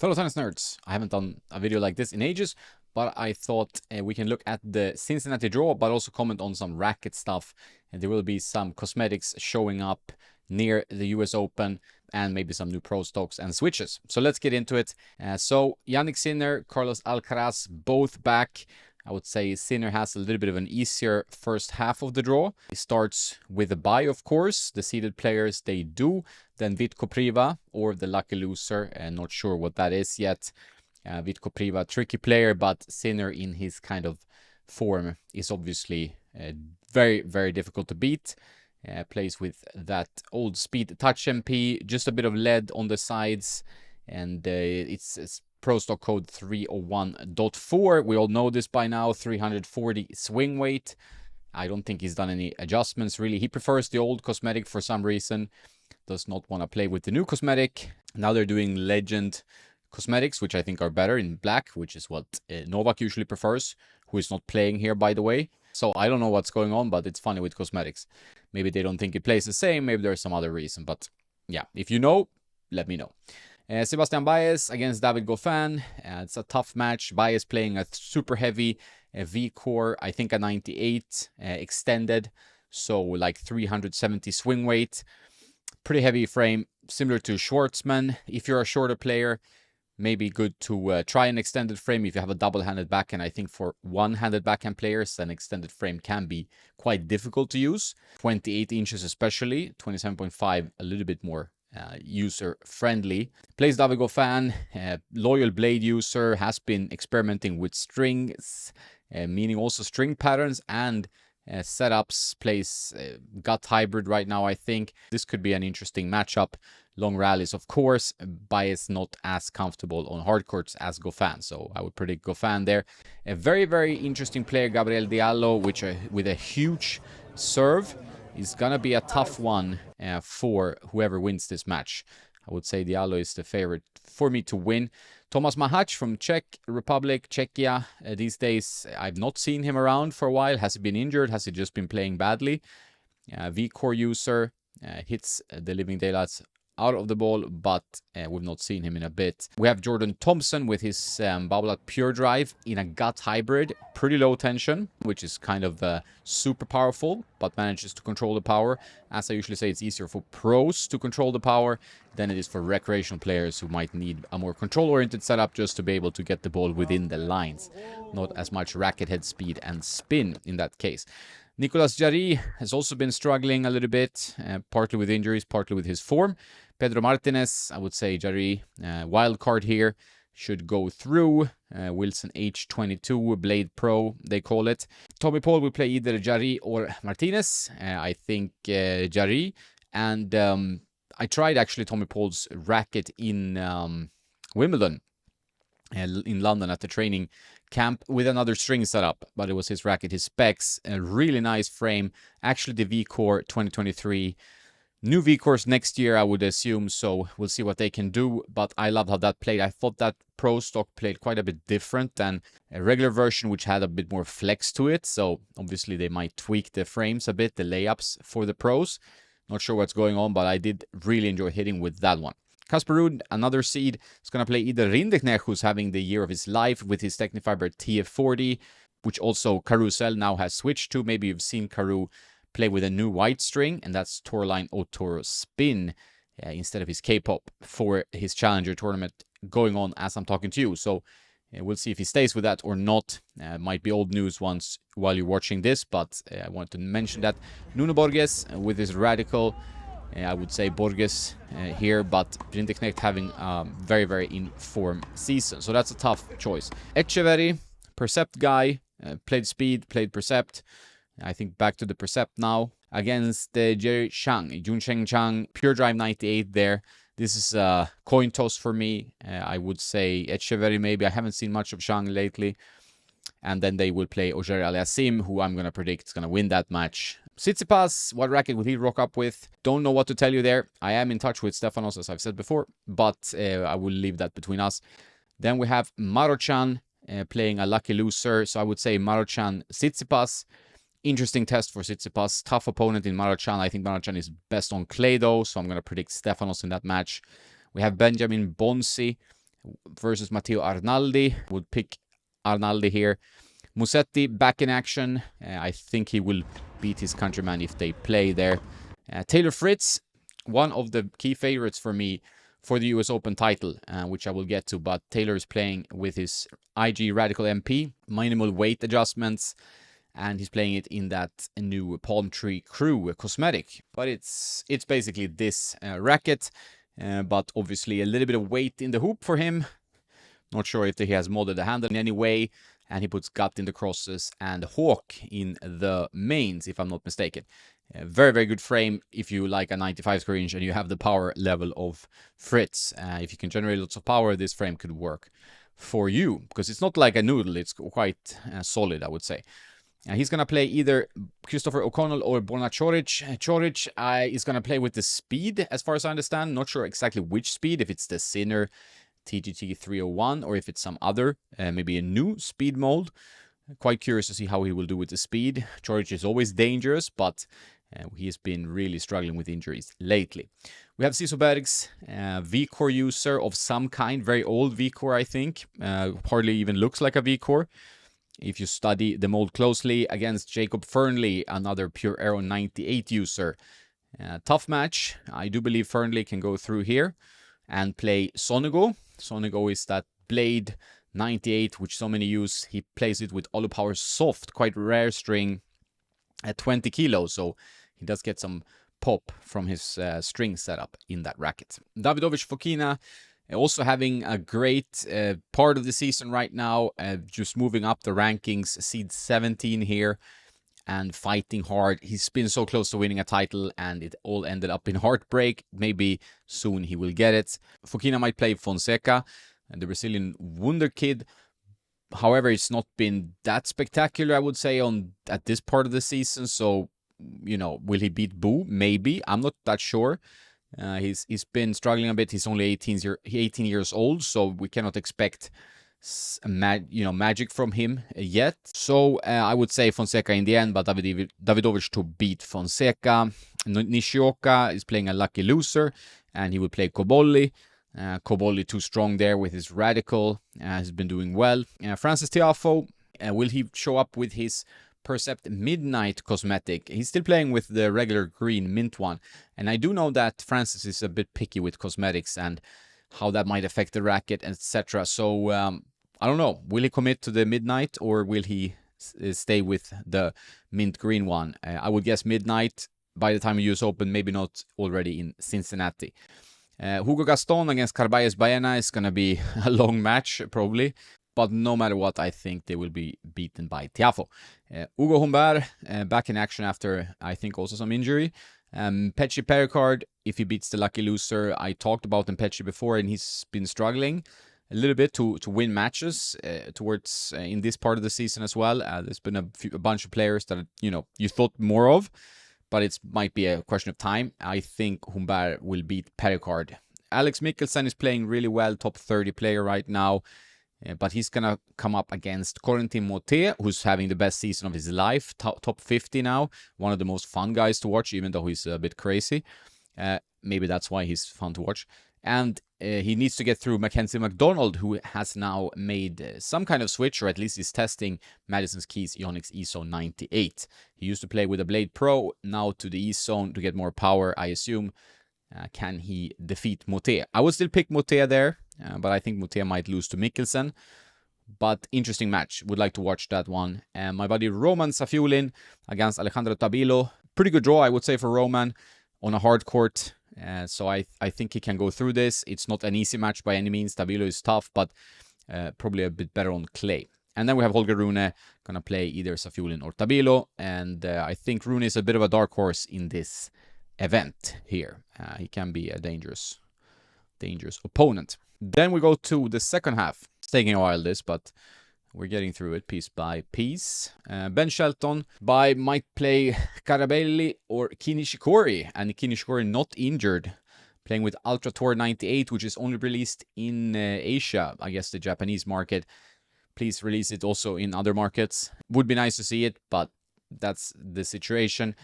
Fellow tennis nerds, I haven't done a video like this in ages, but I thought we can look at the Cincinnati draw, but also comment on some racket stuff. And there will be some cosmetics showing up near the US Open and maybe some new pro stocks and switches. So let's get into it. So Jannik Sinner, Carlos Alcaraz, both back. I would say Sinner has a little bit of an easier first half of the draw. He starts with a bye, of course. The seeded players, they do. Then Vit Kopriva, or the lucky loser. Not sure what that is yet. Vit Kopriva, tricky player, but Sinner in his kind of form is obviously very, very difficult to beat. Plays with that old speed touch MP, just a bit of lead on the sides. And it's Pro Stock code 301.4. We all know this by now. 340 swing weight. I don't think he's done any adjustments really. He prefers the old cosmetic for some reason. Does not want to play with the new cosmetic. Now they're doing Legend cosmetics, which I think are better in black, which is what Novak usually prefers, who is not playing here, by the way. So I don't know what's going on, but it's funny with cosmetics. Maybe they don't think it plays the same. Maybe there's some other reason. But yeah, if you know, let me know. Sebastian Baez against David Goffin. It's a tough match. Baez playing a super heavy V-core, I think a 98 extended. So like 370 swing weight. Pretty heavy frame, similar to Schwartzman. If you're a shorter player, maybe good to try an extended frame if you have a double-handed backhand. I think for one-handed backhand players, an extended frame can be quite difficult to use. 28 inches especially, 27.5, a little bit more user-friendly. Plays David Goffin, loyal blade user, has been experimenting with strings, meaning also string patterns and setups. Plays gut hybrid right now, I think. This could be an interesting matchup. Long rallies, of course. Baez not as comfortable on hard courts as Goffin, so I would predict Goffin there. A very, very interesting player, Gabriel Diallo, which with a huge serve. Is gonna be a tough one for whoever wins this match. I would say Diallo is the favorite for me to win. Tomas Mahach from Czech Republic, Czechia. These days, I've not seen him around for a while. Has he been injured? Has he just been playing badly? V-core user, hits the living daylights out of the ball, but we've not seen him in a bit. We have Jordan Thompson with his Babolat Pure Drive in a gut hybrid. Pretty low tension, which is kind of super powerful, but manages to control the power. As I usually say, it's easier for pros to control the power than it is for recreational players who might need a more control-oriented setup just to be able to get the ball within the lines. Not as much racket head speed and spin in that case. Nicolas Jarry has also been struggling a little bit, partly with injuries, partly with his form. Pedro Martinez, I would say Jarry, wild card here, should go through. Wilson H22, Blade Pro, they call it. Tommy Paul will play either Jarry or Martinez. I think Jarry. And I tried actually Tommy Paul's racket in Wimbledon, in London at the training camp with another string setup, but it was his racket, his specs, a really nice frame. Actually, the V-Core 2023. New V-Cores next year, I would assume, so we'll see what they can do, but I love how that played. I thought that Pro Stock played quite a bit different than a regular version, which had a bit more flex to it, so obviously they might tweak the frames a bit, the layups for the pros. Not sure what's going on, but I did really enjoy hitting with that one. Casper Ruud, another seed, is going to play either Rinderknecht, who's having the year of his life with his Technifiber TF40, which also Carousel now has switched to. Maybe you've seen Caru play with a new white string, and that's Tourline Otoro Spin instead of his K-Pop for his Challenger tournament going on as I'm talking to you. So we'll see if he stays with that or not. Might be old news once while you're watching this, but I wanted to mention that. Nuno Borges with his Radical. I would say Borges here, but Rinderknecht having a very, very in-form season. So that's a tough choice. Etcheverry, Percept guy, played Speed, played Percept. I think back to the Percept now. Against Jerry Chang, Junsheng Chang, Pure Drive 98 there. This is a coin toss for me. I would say Etcheverry maybe. I haven't seen much of Chang lately. And then they will play Auger Aliassime, who I'm going to predict is going to win that match. Tsitsipas, what racket will he rock up with? Don't know what to tell you there. I am in touch with Stefanos, as I've said before, but I will leave that between us. Then we have Marochan playing a lucky loser. So I would say Marochan Tsitsipas. Interesting test for Tsitsipas. Tough opponent in Marochan. I think Marochan is best on clay though, so I'm going to predict Stefanos in that match. We have Benjamin Bonzi versus Matteo Arnaldi. Would pick Arnaldi here. Musetti back in action. I think he will beat his countryman if they play there. Taylor Fritz, one of the key favorites for me for the US Open title, which I will get to, but Taylor is playing with his IG Radical MP, minimal weight adjustments, and he's playing it in that new Palm Tree Crew cosmetic. But it's basically this racket, but obviously a little bit of weight in the hoop for him. Not sure if he has modded the handle in any way, and he puts gut in the crosses and hawk in the mains, if I'm not mistaken. Very, very good frame if you like a 95 square inch and you have the power level of Fritz. If you can generate lots of power, this frame could work for you, because it's not like a noodle, it's quite solid, I would say. He's going to play either Christopher O'Connell or Borna Coric. Coric is going to play with the speed, as far as I understand. Not sure exactly which speed, if it's the Sinner TGT 301 or if it's some other, maybe a new speed mold. Quite curious to see how he will do with the speed. Coric is always dangerous, but he has been really struggling with injuries lately. We have Siso Bergs, V-Core user of some kind, very old V-Core, I think. Hardly even looks like a V-Core if you study the mold closely, against Jacob Fernley, another Pure Aero 98 user. Tough match. I do believe Fernley can go through here and play Sonego. Sonego is that Blade 98, which so many use. He plays it with Olupower Soft, quite rare string at 20 kilos, so he does get some pop from his string setup in that racket. Davidovich Fokina, also having a great part of the season right now, just moving up the rankings, seed 17 here, and fighting hard. He's been so close to winning a title, and it all ended up in heartbreak. Maybe soon he will get it. Fokina might play Fonseca, the Brazilian wonder kid. However, it's not been that spectacular, I would say, at this part of the season. So, you know, will he beat Boo? Maybe. I'm not that sure. He's been struggling a bit. He's only 18 years old, so we cannot expect magic from him yet. So I would say Fonseca in the end, but Davidovich to beat Fonseca. Nishioka is playing a lucky loser, and he will play Cobolli. Cobolli too strong there with his radical. Has been doing well. Francis Tiafoe, will he show up with his Percept Midnight cosmetic? He's still playing with the regular green mint one, and I do know that Francis is a bit picky with cosmetics and how that might affect the racket, etc. So I don't know, will he commit to the Midnight or will he stay with the mint green one? I would guess Midnight by the time of US Open, maybe not already in Cincinnati. Hugo Gaston against Carballes Baena is going to be a long match probably, but no matter what, I think they will be beaten by Tiafoe. Hugo Humbert back in action after, I think, also some injury. Petchy Pericard, if he beats the lucky loser. I talked about Petchy before, and he's been struggling a little bit to win matches towards in this part of the season as well. There's been a bunch of players that, you know, you thought more of, but it might be a question of time. I think Humbert will beat Pericard. Alex Mikkelsen is playing really well, top 30 player right now. But he's going to come up against Corentin Moutet, who's having the best season of his life, top 50 now. One of the most fun guys to watch, even though he's a bit crazy. Maybe that's why he's fun to watch. And he needs to get through Mackenzie McDonald, who has now made some kind of switch, or at least is testing Madison's Keys Yonex E-Zone 98. He used to play with a Blade Pro, now to the E-Zone to get more power, I assume. Can he defeat Moutet? I would still pick Moutet there, but I think Moutet might lose to Mikkelsen. But interesting match. Would like to watch that one. My buddy Roman Safiulin against Alejandro Tabilo. Pretty good draw, I would say, for Roman on a hard court. So I think he can go through this. It's not an easy match by any means. Tabilo is tough, but probably a bit better on clay. And then we have Holger Rune going to play either Safiulin or Tabilo. And I think Rune is a bit of a dark horse in this event here. He can be a dangerous opponent. Then we go to the second half. It's taking a while, this, but we're getting through it piece by piece. Ben Shelton might play Carabelli or Ki Nishikori, and Ki Nishikori not injured, playing with Ultra Tour 98, which is only released in Asia, I guess the Japanese market. Please release it also in other markets. Would be nice to see it, but that's the situation.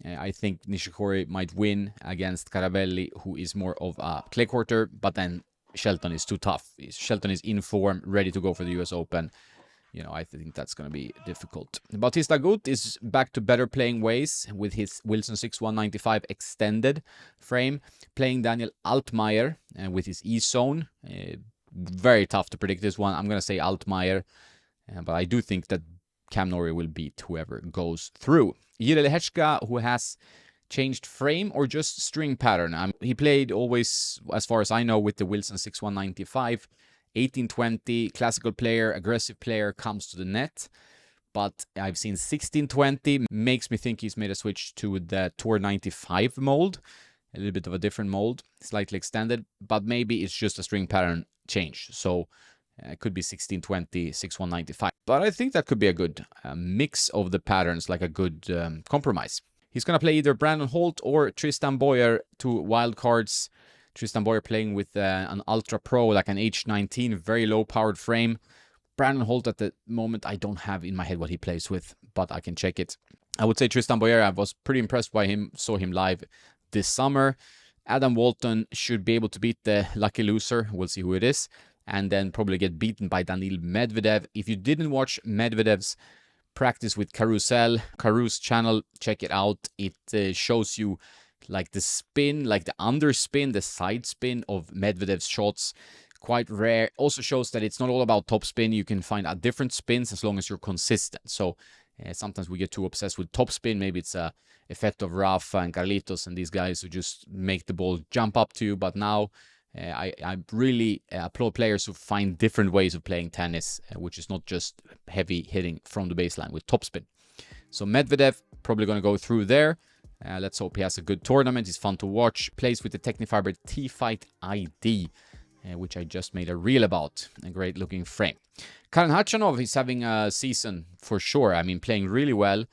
I think Nishikori might win against Carabelli, who is more of a clay courter, but then Shelton is too tough. Shelton is in form, ready to go for the US Open. I think that's going to be difficult. Bautista Agut is back to better playing ways with his Wilson 6-195 extended frame, playing Daniel Altmaier with his E-zone. Very tough to predict this one. I'm going to say Altmaier, but I do think that Cam Norrie will beat whoever goes through. Jirel Hechka, who has changed frame or just string pattern. He played always, as far as I know, with the Wilson 6-195. 1820, classical player, aggressive player, comes to the net. But I've seen 1620, makes me think he's made a switch to the Tour 95 mold. A little bit of a different mold, slightly extended, but maybe it's just a string pattern change. So it could be 1620, 6-195. But I think that could be a good mix of the patterns, like a good compromise. He's going to play either Brandon Holt or Tristan Boyer, two wildcards. Tristan Boyer playing with an Ultra Pro, like an H19, very low-powered frame. Brandon Holt at the moment, I don't have in my head what he plays with, but I can check it. I would say Tristan Boyer, I was pretty impressed by him, saw him live this summer. Adam Walton should be able to beat the lucky loser, we'll see who it is, and then probably get beaten by Daniil Medvedev. If you didn't watch Medvedev's practice with Carousel, Caru's channel, check it out. It shows you like the spin, like the underspin, the side spin of Medvedev's shots. Quite rare. Also shows that it's not all about topspin. You can find different spins as long as you're consistent. So sometimes we get too obsessed with topspin. Maybe it's a effect of Rafa and Carlitos and these guys who just make the ball jump up to you. But now I really applaud players who find different ways of playing tennis, which is not just heavy hitting from the baseline with topspin. So Medvedev probably going to go through there. Let's hope he has a good tournament. He's fun to watch. Plays with the Technifiber T-Fight ID, which I just made a reel about. A great looking frame. Karen Khachanov is having a season for sure. I mean, playing really well.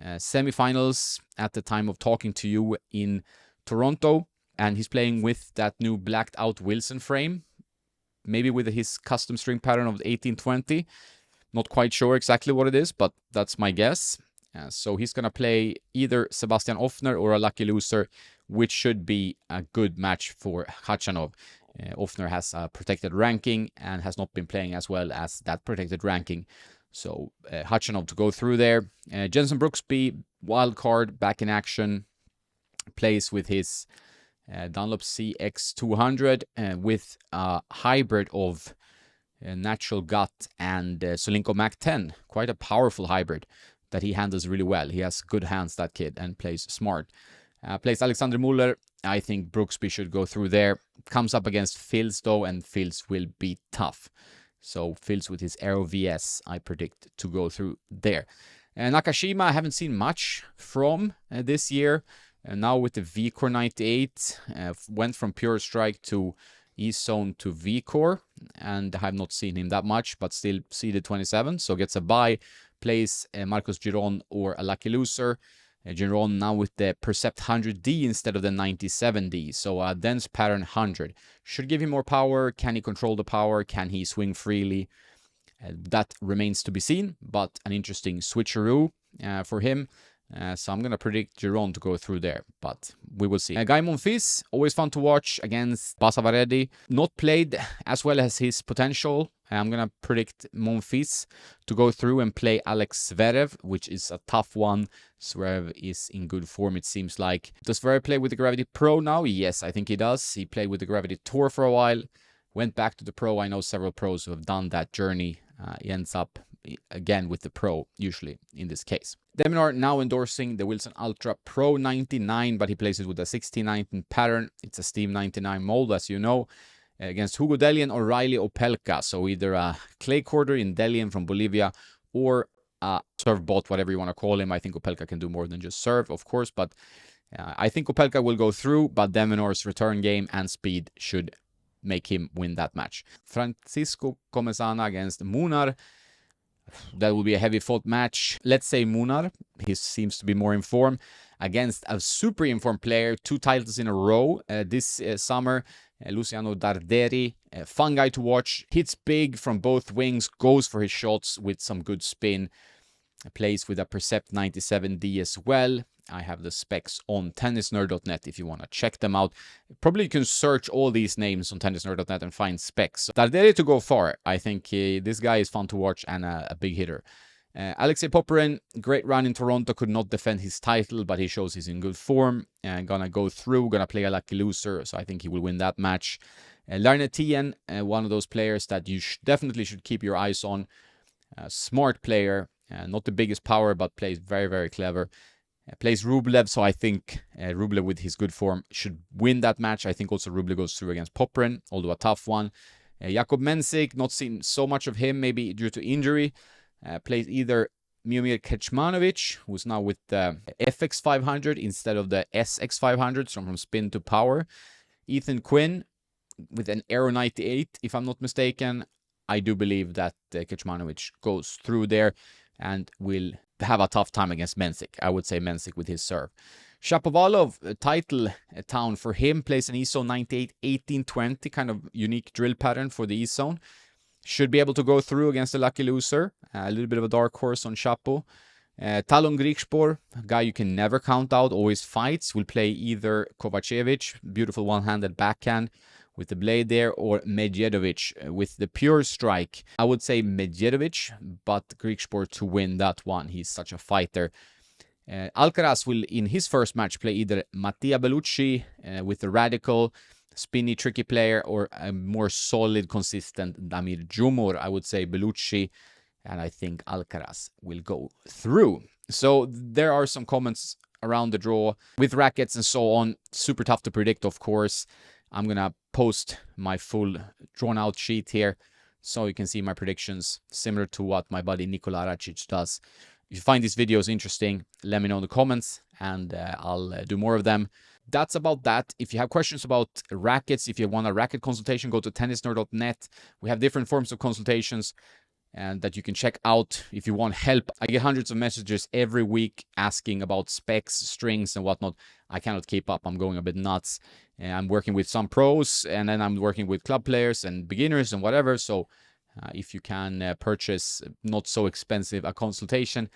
Semifinals at the time of talking to you in Toronto. And he's playing with that new blacked out Wilson frame. Maybe with his custom string pattern of 1820. Not quite sure exactly what it is, but that's my guess. So he's going to play either Sebastian Offner or a lucky loser, which should be a good match for Khachanov. Offner has a protected ranking and has not been playing as well as that protected ranking. So Khachanov to go through there. Jenson Brooksby, wild card, back in action. Plays with his Dunlop CX200 with a hybrid of Natural Gut and Solinko Mac 10. Quite a powerful hybrid that he handles really well. He has good hands, that kid, and plays smart. Plays Alexander Muller. I think Brooksby should go through there. Comes up against Fils, though, and Fils will be tough. So Fils with his Aero VS, I predict to go through there. Nakashima, I haven't seen much from this year. Now with the V-Core 98, went from Pure Strike to E-Zone to V-Core, and I have not seen him that much, but still seeded 27, so gets a bye. Plays Marcos Giron or a lucky loser. Giron now with the Percept 100D instead of the 97D, so a dense pattern 100. Should give him more power. Can he control the power? Can he swing freely? That remains to be seen, but an interesting switcheroo for him. So I'm going to predict Giron to go through there, but we will see. Guy Monfils, always fun to watch against Basavaredi. Not played as well as his potential. I'm going to predict Monfils to go through and play Alex Zverev, which is a tough one. Zverev is in good form, it seems like. Does Zverev play with the Gravity Pro now? Yes, I think he does. He played with the Gravity Tour for a while. Went back to the Pro. I know several pros who have done that journey. He ends up again with the Pro, usually in this case. Deminar now endorsing the Wilson Ultra Pro 99, but he plays it with a 1619 pattern. It's a Steam 99 mold, as you know, against Hugo Dellien or Riley Opelka. So either a clay quarter in Dellien from Bolivia or a serve bot, whatever you want to call him. I think Opelka can do more than just serve, of course, but I think Opelka will go through, but Deminar's return game and speed should make him win that match. Francisco Comesana against Munar. That will be a heavy fought match. Let's say Munar. He seems to be more in form against a super informed player. 2 titles in a row this summer. Luciano Darderi. Fun guy to watch. Hits big from both wings. Goes for his shots with some good spin. Plays with a Percept 97D as well. I have the specs on tennisnerd.net if you want to check them out. Probably you can search all these names on tennisnerd.net and find specs. They're ready to go far. I think this guy is fun to watch and a big hitter. Alexei Popyrin, great run in Toronto, could not defend his title, but he shows he's in good form and gonna go through, gonna play a lucky loser, so I think he will win that match. Larnetien, one of those players that you definitely should keep your eyes on. Smart player, not the biggest power, but plays very, very clever. Plays Rublev, so I think Rublev with his good form should win that match. I think also Rublev goes through against Popyrin, although a tough one. Jakub Mensik, not seen so much of him, maybe due to injury. Plays either Miomir Kecmanovic, who's now with the FX 500 instead of the SX 500, so from spin to power. Ethan Quinn with an Aero 98, if I'm not mistaken. I do believe that Kecmanovic goes through there and will have a tough time against Mensik. I would say Mensik with his serve. Shapovalov, a title town for him, plays an E-zone 98, 18-20, kind of unique drill pattern for the E-zone. Should be able to go through against the lucky loser. A little bit of a dark horse on Chapo. Talon Grigspor, a guy you can never count out, always fights. Will play either Kovacevic, beautiful one-handed backhand with the blade there, or Medjedovic with the pure strike. I would say Medjedovic, but Grigspor to win that one. He's such a fighter. Alcaraz will, in his first match, play either Mattia Bellucci with the radical, spinny, tricky player, or a more solid, consistent Damir Djumur. I would say Bellucci, and I think Alcaraz will go through. So there are some comments around the draw with rackets and so on. Super tough to predict, of course. I'm gonna post my full drawn out sheet here so you can see my predictions, similar to what my buddy Nikola Racic does. If you find these videos interesting, let me know in the comments and I'll do more of them. That's about that. If you have questions about rackets, if you want a racket consultation, go to tennisnerd.net. We have different forms of consultations and that you can check out if you want help. I get hundreds of messages every week asking about specs, strings, and whatnot. I cannot keep up. I'm going a bit nuts. I'm working with some pros, and then I'm working with club players and beginners and whatever. So if you can purchase not so expensive a consultation,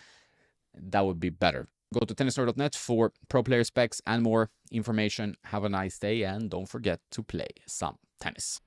that would be better. Go to tennisnerd.net for pro player specs and more information. Have a nice day, and don't forget to play some tennis.